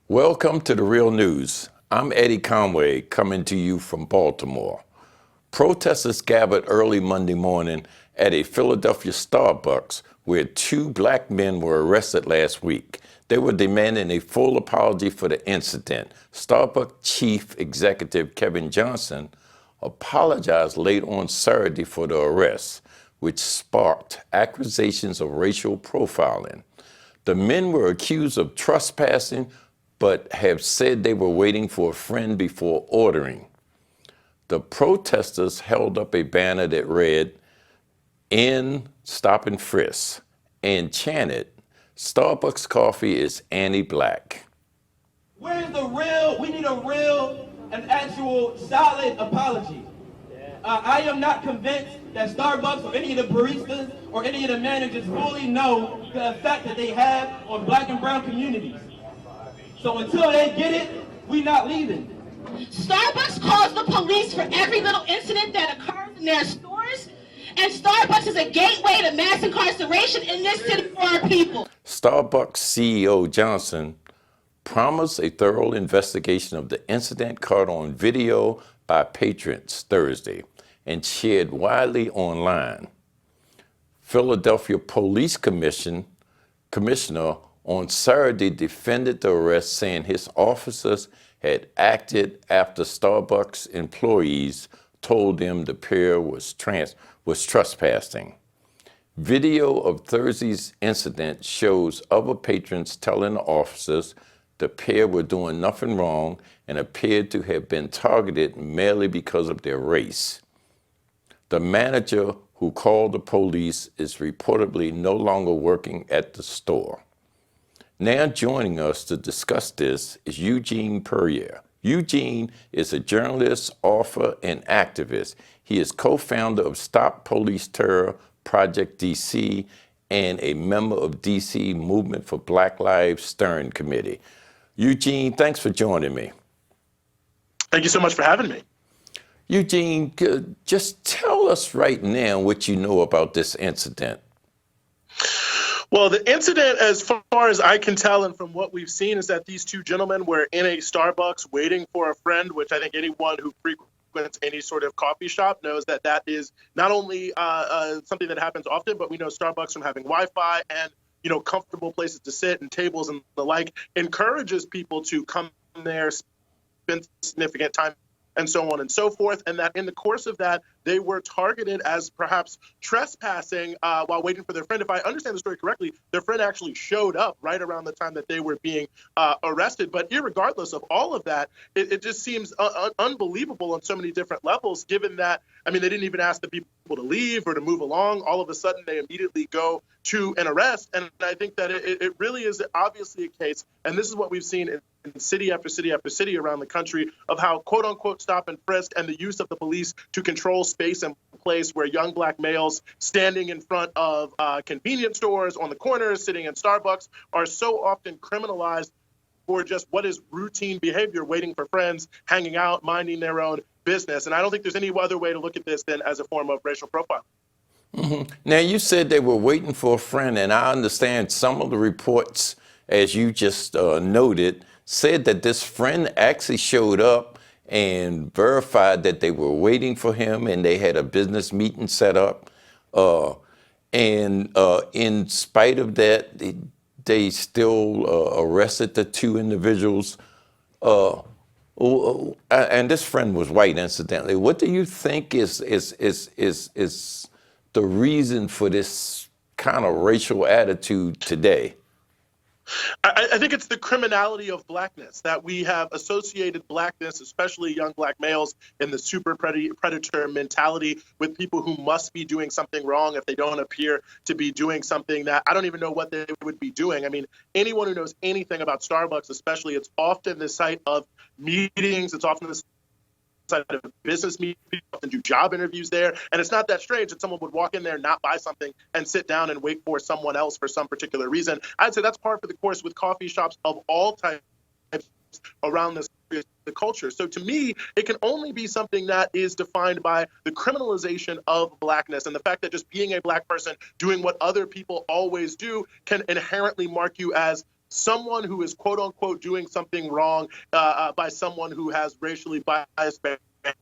Welcome to The Real News. I'm Eddie Conway, coming to you from Baltimore. Protesters gathered early Monday morning at a Philadelphia Starbucks where two black men were arrested last week. They were demanding a full apology for the incident. Starbucks chief executive Kevin Johnson apologized late on Saturday for the arrest, which sparked accusations of racial profiling. The men were accused of trespassing, but have said they were waiting for a friend before ordering. The protesters held up a banner that read, "End Stop and Frisk," and chanted, "Starbucks coffee is anti-black." Where's the real, we need a real, an actual solid apology. I am not convinced that Starbucks or any of the baristas or any of the managers fully know the effect that they have on black and brown communities. So until they get it, we not leaving. Starbucks calls the police for every little incident that occurs in their stores, and Starbucks is a gateway to mass incarceration in this city for our people. Starbucks CEO Johnson promised a thorough investigation of the incident caught on video by patrons Thursday and shared widely online. Philadelphia Police Commissioner on Saturday defended the arrest, saying his officers had acted after Starbucks employees told them the pair was trespassing. Video of Thursday's incident shows other patrons telling the officers the pair were doing nothing wrong and appeared to have been targeted merely because of their race. The manager who called the police is reportedly no longer working at the store. Now joining us to discuss this is Eugene Puryear. Eugene is a journalist, author, and activist. He is co-founder of Stop Police Terror Project DC and a member of DC Movement for Black Lives Steering Committee. Eugene, thanks for joining me. Thank you so much for having me. Eugene, just tell us right now what you know about this incident. Well, the incident, as far as I can tell and from what we've seen, is that these two gentlemen were in a Starbucks waiting for a friend, which I think anyone who frequents any sort of coffee shop knows that that is not only something that happens often, but we know Starbucks from having Wi-Fi and comfortable places to sit and tables and the like encourages people to come there, spend significant time, and so on and so forth, and that in the course of that, they were targeted as perhaps trespassing while waiting for their friend. If I understand the story correctly, their friend actually showed up right around the time that they were being arrested. But irregardless of all of that, it just seems unbelievable on so many different levels, given that, I mean, they didn't even ask the people to leave or to move along. All of a sudden, they immediately go to an arrest. And I think that it really is obviously a case, and this is what we've seen in city after city after city around the country, of how quote unquote stop and frisk and the use of the police to control space and place where young black males standing in front of convenience stores on the corners, sitting in Starbucks, are so often criminalized for just what is routine behavior, waiting for friends, hanging out, minding their own business. And I don't think there's any other way to look at this than as a form of racial profiling. Mm-hmm. Now, you said they were waiting for a friend, and I understand some of the reports, as you just noted, said that this friend actually showed up and verified that they were waiting for him and they had a business meeting set up. And in spite of that, they still arrested the two individuals. And this friend was white, incidentally. What do you think is the reason for this kind of racial attitude today? I think it's the criminality of blackness, that we have associated blackness, especially young black males, in the super predator mentality with people who must be doing something wrong if they don't appear to be doing something that I don't even know what they would be doing. I mean, anyone who knows anything about Starbucks, especially, it's often the site of meetings. It's often the side of business meetings. People often do job interviews there. And it's not that strange that someone would walk in there, not buy something, and sit down and wait for someone else for some particular reason. I'd say that's par for the course with coffee shops of all types around this the culture. So to me, it can only be something that is defined by the criminalization of blackness and the fact that just being a black person doing what other people always do can inherently mark you as someone who is quote unquote doing something wrong by someone who has racially biased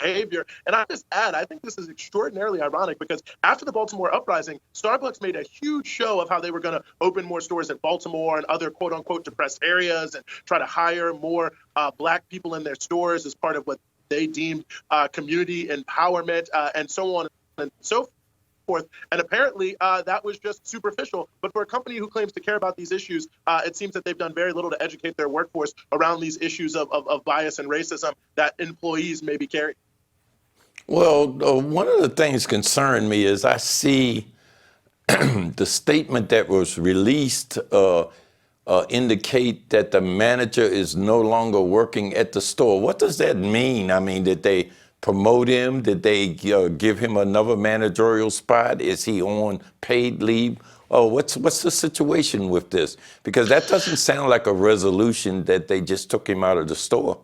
behavior. And I just add, I think this is extraordinarily ironic because after the Baltimore uprising, Starbucks made a huge show of how they were going to open more stores in Baltimore and other quote unquote depressed areas and try to hire more Black people in their stores as part of what they deemed community empowerment and so on and so forth. And apparently that was just superficial. But for a company who claims to care about these issues, it seems that they've done very little to educate their workforce around these issues of bias and racism that employees may be carrying. Well, one of the things concern me is I see the statement that was released indicate that the manager is no longer working at the store. What does that mean? I mean, did they promote him? Did they give him another managerial spot? Is he on paid leave? Oh, what's the situation with this? Because that doesn't sound like a resolution that they just took him out of the store.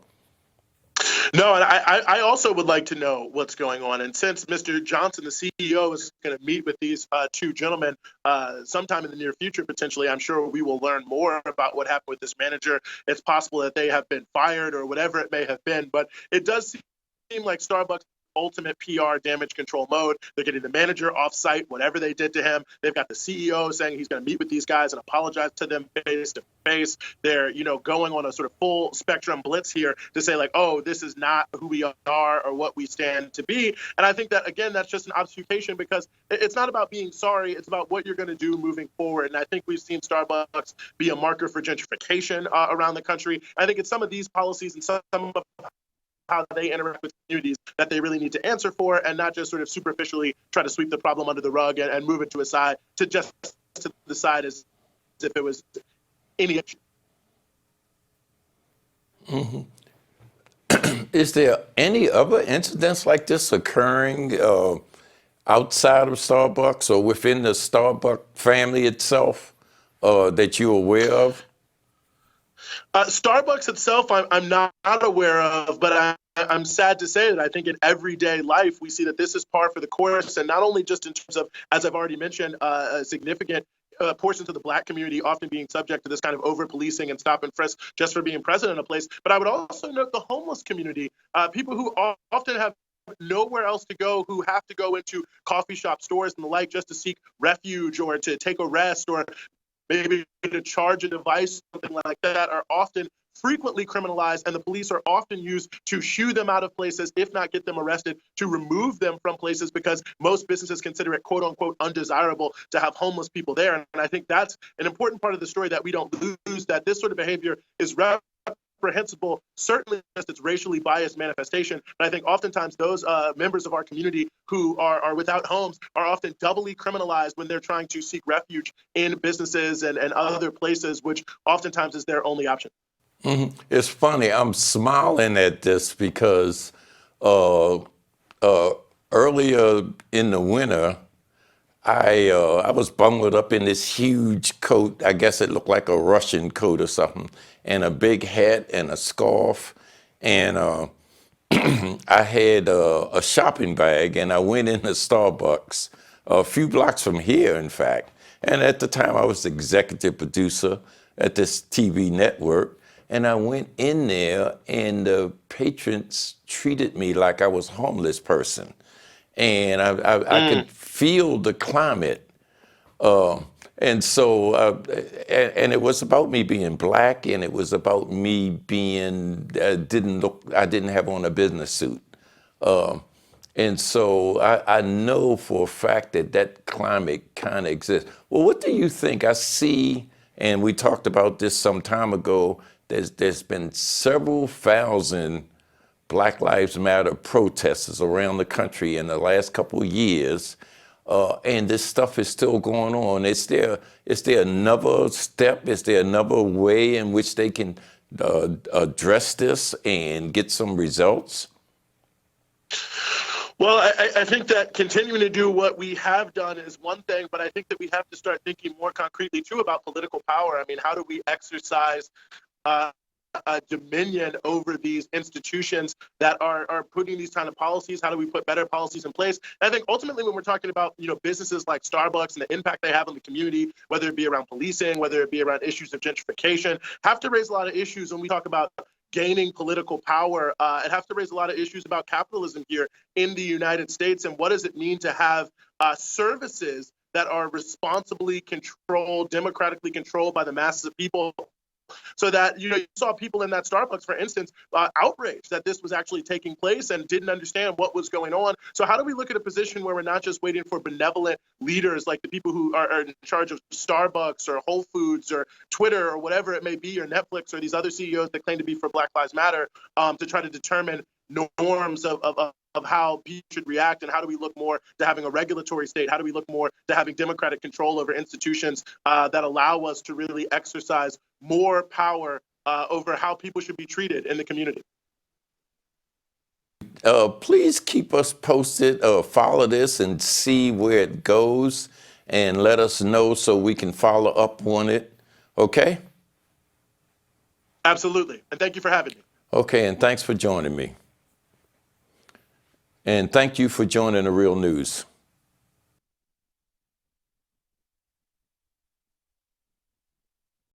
No, and I also would like to know what's going on. And since Mr. Johnson, the CEO, is going to meet with these two gentlemen sometime in the near future, potentially, I'm sure we will learn more about what happened with this manager. It's possible that they have been fired or whatever it may have been. But it does seem like Starbucks ultimate PR damage control mode. They're getting the manager off site, whatever they did to him. They've got the CEO saying he's going to meet with these guys and apologize to them face to face. They're, going on a sort of full spectrum blitz here to say like, oh, this is not who we are or what we stand to be. And I think that, again, that's just an obfuscation because it's not about being sorry. It's about what you're going to do moving forward. And I think we've seen Starbucks be a marker for gentrification around the country. I think it's some of these policies and some of how they interact with communities that they really need to answer for and not just sort of superficially try to sweep the problem under the rug and move it to the side as if it was any issue. Mm-hmm. Is there any other incidents like this occurring outside of Starbucks or within the Starbucks family itself that you're aware of? Starbucks itself, I'm not aware of, but I'm sad to say that I think in everyday life, we see that this is par for the course. And not only just in terms of, as I've already mentioned, significant portions of the Black community often being subject to this kind of over-policing and stop and frisk just for being present in a place. But I would also note the homeless community, people who often have nowhere else to go, who have to go into coffee shop stores and the like just to seek refuge or to take a rest or maybe to charge a device, something like that, are often frequently criminalized, and the police are often used to shoo them out of places, if not get them arrested, to remove them from places because most businesses consider it, quote unquote, undesirable to have homeless people there. And I think that's an important part of the story that we don't lose, that this sort of behavior is reprehensible, certainly as its racially biased manifestation. And I think oftentimes those members of our community who are without homes are often doubly criminalized when they're trying to seek refuge in businesses and other places, which oftentimes is their only option. Mm-hmm. It's funny. I'm smiling at this because earlier in the winter, I was bundled up in this huge coat. I guess it looked like a Russian coat or something, and a big hat and a scarf. And I had a shopping bag, and I went into Starbucks a few blocks from here, in fact. And at the time, I was the executive producer at this TV network. And I went in there, and the patrons treated me like I was a homeless person. And I could feel the climate. And so, and it was about me being Black, and it was about me being, I didn't have on a business suit. And so I know for a fact that climate kind of exists. Well, what do you think? I see, and we talked about this some time ago, there's been several thousand Black Lives Matter protesters around the country in the last couple of years, and this stuff is still going on. Is there another step? Is there another way in which they can address this and get some results? Well, I think that continuing to do what we have done is one thing, but I think that we have to start thinking more concretely, too, about political power. I mean, how do we exercise dominion over these institutions that are putting these kind of policies? How do we put better policies in place? And I think ultimately when we're talking about, businesses like Starbucks and the impact they have on the community, whether it be around policing, whether it be around issues of gentrification, have to raise a lot of issues when we talk about gaining political power, and have to raise a lot of issues about capitalism here in the United States. And what does it mean to have services that are responsibly controlled, democratically controlled by the masses of people, so that, you saw people in that Starbucks, for instance, outraged that this was actually taking place and didn't understand what was going on. So how do we look at a position where we're not just waiting for benevolent leaders like the people who are in charge of Starbucks or Whole Foods or Twitter or whatever it may be, or Netflix or these other CEOs that claim to be for Black Lives Matter, to try to determine norms of how people should react, and how do we look more to having a regulatory state? How do we look more to having democratic control over institutions that allow us to really exercise more power over how people should be treated in the community? Please keep us posted, follow this and see where it goes, and let us know so we can follow up on it. Okay? Absolutely. And thank you for having me. Okay, and thanks for joining me. And thank you for joining The Real News.